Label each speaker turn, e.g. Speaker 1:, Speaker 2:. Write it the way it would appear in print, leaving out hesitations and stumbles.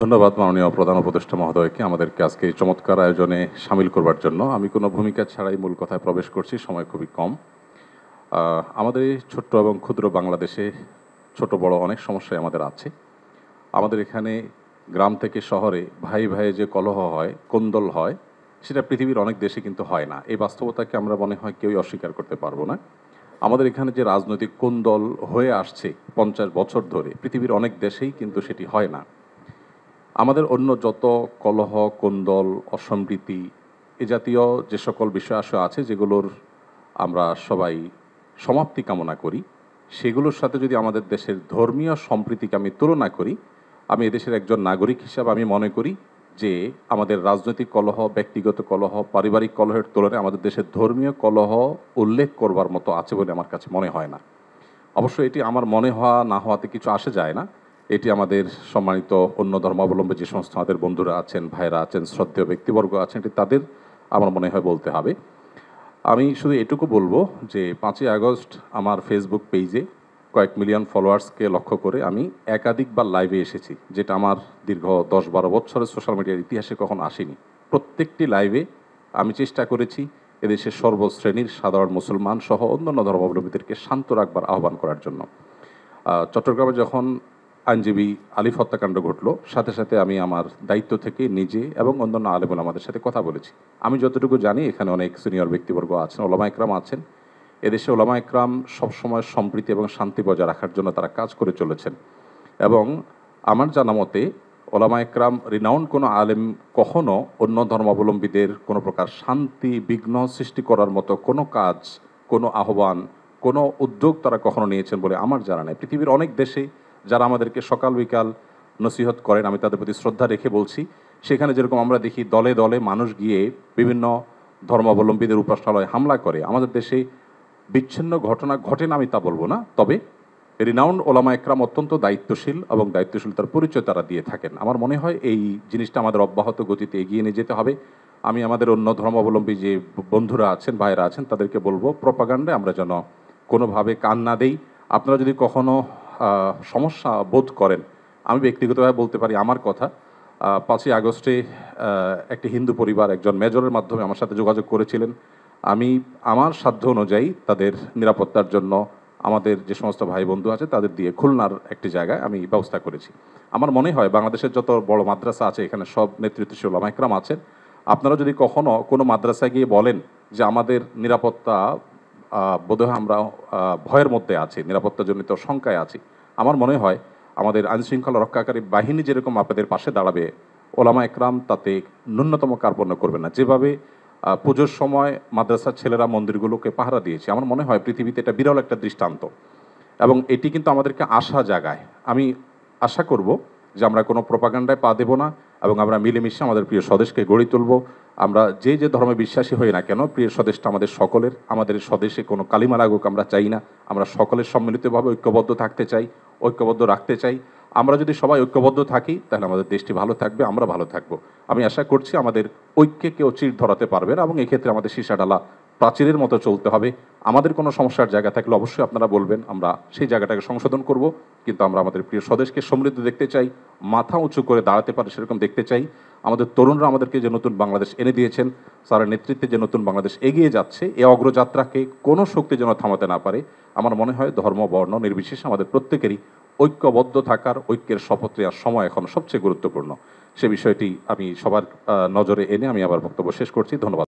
Speaker 1: ধন্যবাদ মাননীয় প্রধান উপদেষ্টা মহোদয়কে আমাদেরকে আজকে এই চমৎকার আয়োজনে সামিল করবার জন্য। আমি কোনো ভূমিকা ছাড়াই মূল কথায় প্রবেশ করছি, সময় খুবই কম। আমাদের এই ছোট্ট এবং ক্ষুদ্র বাংলাদেশে ছোট বড় অনেক সমস্যাই আমাদের আছে। আমাদের এখানে গ্রাম থেকে শহরে ভাই ভাইয়ে যে কলহ হয়, কোন্দল হয়, সেটা পৃথিবীর অনেক দেশে কিন্তু হয় না। এই বাস্তবতাকে আমরা মনে হয় কেউই অস্বীকার করতে পারবো না। আমাদের এখানে যে রাজনৈতিক কোন্দল হয়ে আসছে ৫০ বছর ধরে, পৃথিবীর অনেক দেশেই কিন্তু সেটি হয় না। আমাদের অন্য যত কলহ, কোন্দল, অসম্প্রীতি এ জাতীয় যে সকল বিষয় আছে যেগুলোর আমরা সবাই সমাপ্তি কামনা করি, সেগুলোর সাথে যদি আমাদের দেশের ধর্মীয় সম্প্রীতিকে আমি তুলনা করি, আমি এদেশের একজন নাগরিক হিসাবে আমি মনে করি যে আমাদের রাজনৈতিক কলহ, ব্যক্তিগত কলহ, পারিবারিক কলহের তুলনায় আমাদের দেশের ধর্মীয় কলহ উল্লেখ করবার মতো আছে বলে আমার কাছে মনে হয় না। অবশ্য এটি আমার মনে হওয়া না হওয়াতে কিছু আসে যায় না। এটি আমাদের সম্মানিত অন্য ধর্মাবলম্বী যে সমস্ত আমাদের বন্ধুরা আছেন, ভাইরা আছেন, শ্রদ্ধেয় ব্যক্তিবর্গ আছেন, এটি তাদের আমার মনে হয় বলতে হবে। আমি শুধু এটুকু বলবো যে ৫ই আগস্ট আমার ফেসবুক পেজে কয়েক মিলিয়ন ফলোয়ার্সকে লক্ষ্য করে আমি একাধিকবার লাইভে এসেছি, যেটা আমার দীর্ঘ ১০-১২ বছরের সোশ্যাল মিডিয়ার ইতিহাসে কখনো আসেনি। প্রত্যেকটি লাইভে আমি চেষ্টা করেছি এদেশের সর্বশ্রেণীর সাধারণ মুসলমান সহ অন্যান্য ধর্মাবলম্বীদেরকে শান্ত রাখবার আহ্বান করার জন্য। চট্টগ্রামে যখন আইনজীবী আলিফ হত্যাকাণ্ড ঘটল, সাথে সাথে আমি আমার দায়িত্ব থেকে নিজে এবং অন্যান্য আলেম ওলামাদের সাথে কথা বলেছি। আমি যতটুকু জানি এখানে অনেক সিনিয়র ব্যক্তিবর্গ আছেন, ওলামা একরাম আছেন। এদেশে ওলামা একরাম সবসময় সম্প্রীতি এবং শান্তি বজায় রাখার জন্য তারা কাজ করে চলেছেন এবং আমার জানা মতে ওলামা একরাম রিনাউন্ড কোনো আলেম কখনো অন্য ধর্মাবলম্বীদের কোনো প্রকার শান্তি বিঘ্ন সৃষ্টি করার মতো কোনো কাজ, কোনো আহ্বান, কোনো উদ্যোগ তারা কখনো নিয়েছেন বলে আমার জানা নেই। পৃথিবীর অনেক দেশে যারা আমাদেরকে সকাল বিকাল নসিহত করেন, আমি তাদের প্রতি শ্রদ্ধা রেখে বলছি, সেখানে যেরকম আমরা দেখি দলে দলে মানুষ গিয়ে বিভিন্ন ধর্মাবলম্বীদের উপাসনালয়ে হামলা করে, আমাদের দেশে বিচ্ছিন্ন ঘটনা ঘটে না আমি তা বলবো না, তবে রিনাউন্ড ওলামা একরাম অত্যন্ত দায়িত্বশীল এবং দায়িত্বশীলতার পরিচয় তারা দিয়ে থাকেন। আমার মনে হয় এই জিনিসটা আমাদের অব্যাহত গতিতে এগিয়ে নিয়ে যেতে হবে। আমি আমাদের অন্য ধর্মাবলম্বী যে বন্ধুরা আছেন, ভাইয়েরা আছেন, তাদেরকে বলবো প্রপাগান্ডায় আমরা যেন কোনোভাবে কান না দেই। আপনারা যদি কখনো সমস্যা বোধ করেন, আমি ব্যক্তিগতভাবে বলতে পারি আমার কথা, ৫ই আগস্টে একটি হিন্দু পরিবার একজন মেজরের মাধ্যমে আমার সাথে যোগাযোগ করেছিলেন। আমি আমার সাধ্য অনুযায়ী তাদের নিরাপত্তার জন্য আমাদের যে সমস্ত ভাই বন্ধু আছে তাদের দিয়ে খুলনার একটি জায়গায় আমি ব্যবস্থা করেছি। আমার মনে হয় বাংলাদেশের যত বড় মাদ্রাসা আছে এখানে সব নেতৃত্বশীল ওলামা একরাম আছেন। আপনারা যদি কখনো কোনো মাদ্রাসায় গিয়ে বলেন যে আমাদের নিরাপত্তা বোধহয় আমরা ভয়ের মধ্যে আছি, নিরাপত্তাজনিত শঙ্কায় আছি, আমার মনে হয় আমাদের আইনশৃঙ্খলা রক্ষাকারী বাহিনী যেরকম আপনাদের পাশে দাঁড়াবে, ওলামা একরাম তাতে ন্যূনতম কার্পণ্য করবে না। যেভাবে পুজোর সময় মাদ্রাসার ছেলেরা মন্দিরগুলোকে পাহারা দিয়েছে, আমার মনে হয় পৃথিবীতে এটা বিরল একটা দৃষ্টান্ত এবং এটি কিন্তু আমাদেরকে আশা জাগায়। আমি আশা করব যে আমরা কোনো প্রপাগান্ডায় পা দেব না এবং আমরা মিলেমিশে আমাদের প্রিয় স্বদেশকে গড়ে তুলব। আমরা যে যে ধর্মে বিশ্বাসী হই না কেন, প্রিয় স্বদেশটা আমাদের সকলের। আমাদের স্বদেশে কোনো কালিমা লাগুক আমরা চাই না। আমরা সকলের সম্মিলিতভাবে ঐক্যবদ্ধ থাকতে চাই, ঐক্যবদ্ধ রাখতে চাই। আমরা যদি সবাই ঐক্যবদ্ধ থাকি তাহলে আমাদের দেশটি ভালো থাকবে, আমরা ভালো থাকব। আমি আশা করছি আমাদের ঐক্যে কেউ চির ধরাতে পারবে না এবং এক্ষেত্রে আমাদের সীসাডালা প্রাচীরের মতো চলতে হবে। আমাদের কোনো সমস্যার জায়গা থাকলে অবশ্যই আপনারা বলবেন, আমরা সেই জায়গাটাকে সংশোধন করব। কিন্তু আমরা আমাদের প্রিয় স্বদেশকে সমৃদ্ধ দেখতে চাই, মাথা উঁচু করে দাঁড়াতে পারে সেরকম দেখতে চাই। আমাদের তরুণরা আমাদেরকে যে নতুন বাংলাদেশ এনে দিয়েছেন, স্যারের নেতৃত্বে যে নতুন বাংলাদেশ এগিয়ে যাচ্ছে, এই অগ্রযাত্রাকে কোনো শক্তি যেন থামাতে না পারে। আমার মনে হয় ধর্ম বর্ণ নির্বিশেষে আমাদের প্রত্যেকেরই ঐক্যবদ্ধ থাকার, ঐক্যের শপথ নেওয়ার সময় এখন সবচেয়ে গুরুত্বপূর্ণ। সে বিষয়টি আমি সবার নজরে এনে আমি আবার বক্তব্য শেষ করছি। ধন্যবাদ।